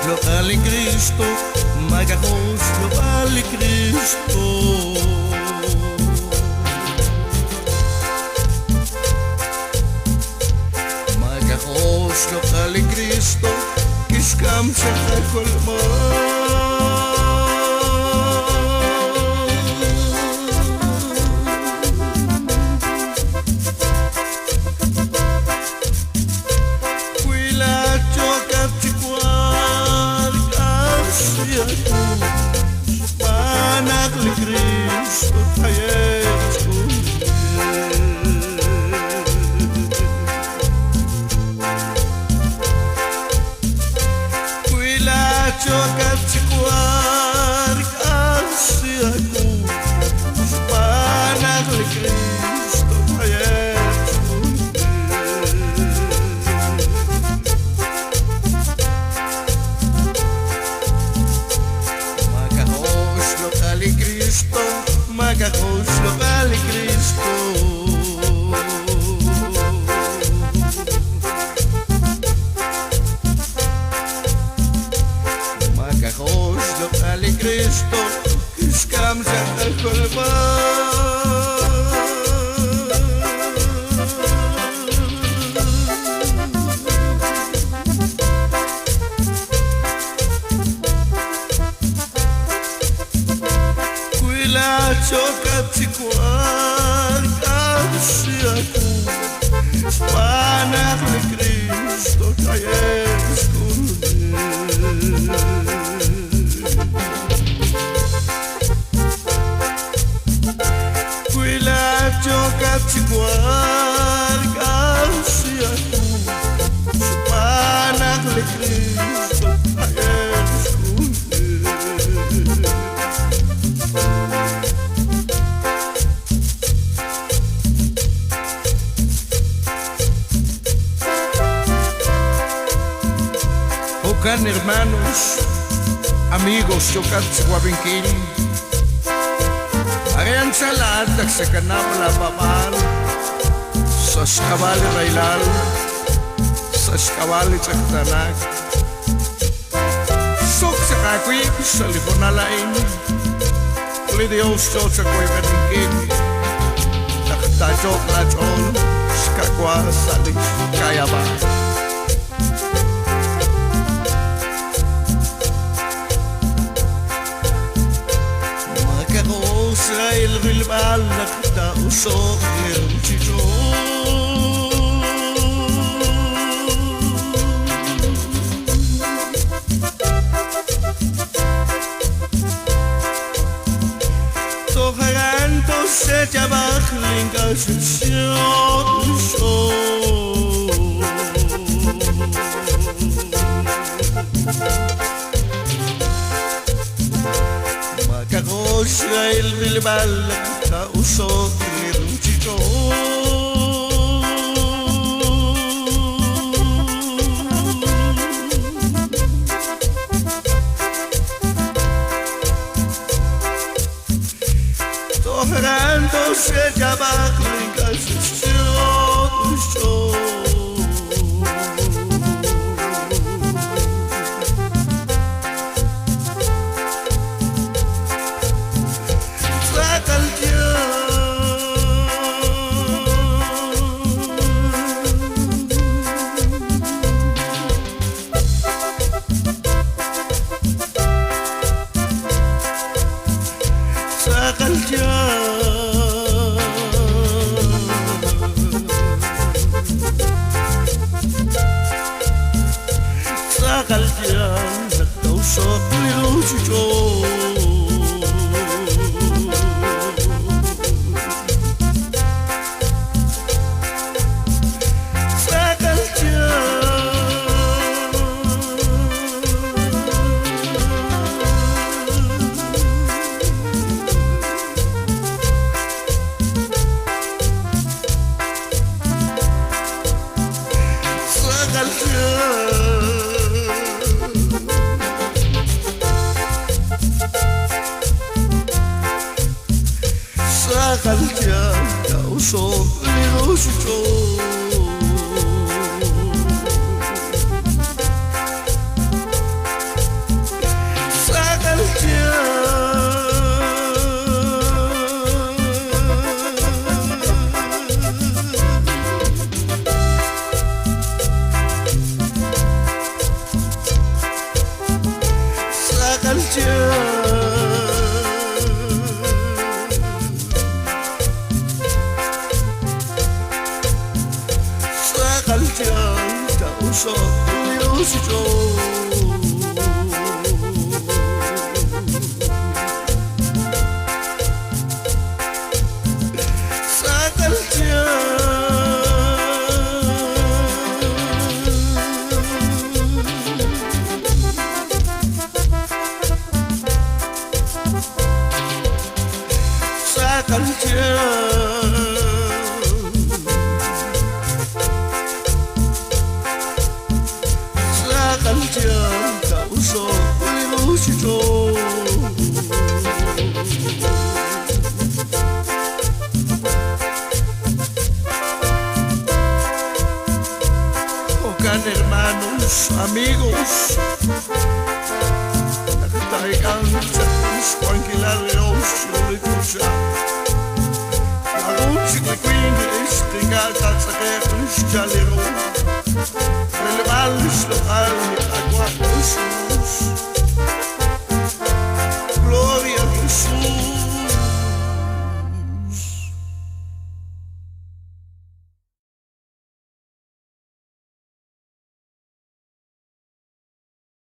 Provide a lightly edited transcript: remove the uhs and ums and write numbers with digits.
local en Cristo, magajos local en Cristo. Magajos local en Cristo, kiskam sa kolma. Magajos local en Cristo. Magajos local en Cristo, kiskam sa kolma. Chokat si kuar kasi ako panak ni Cristo kayes kunin. Kuila chokat si kuar kasi ako panak ni Cristo kayes kunin. Okan hermanos, amigos, chokat sa Guabinquil. Arian sa lahat sa kanamala pamal, sa skabali railal, sa skabali saktanak. Sok sa kakwi, sa libonalain, ulidios chot sa Guabinquil. Taktajok na chol, skakwa sa kayaba. Israel rilbal nakita usok ng chicho. Toharan to se jabak lingkas siyo. Israel bilbal na usok ng chicho. Toharan to se jabak lingkas siyo. musica quindi stringata a saper jalero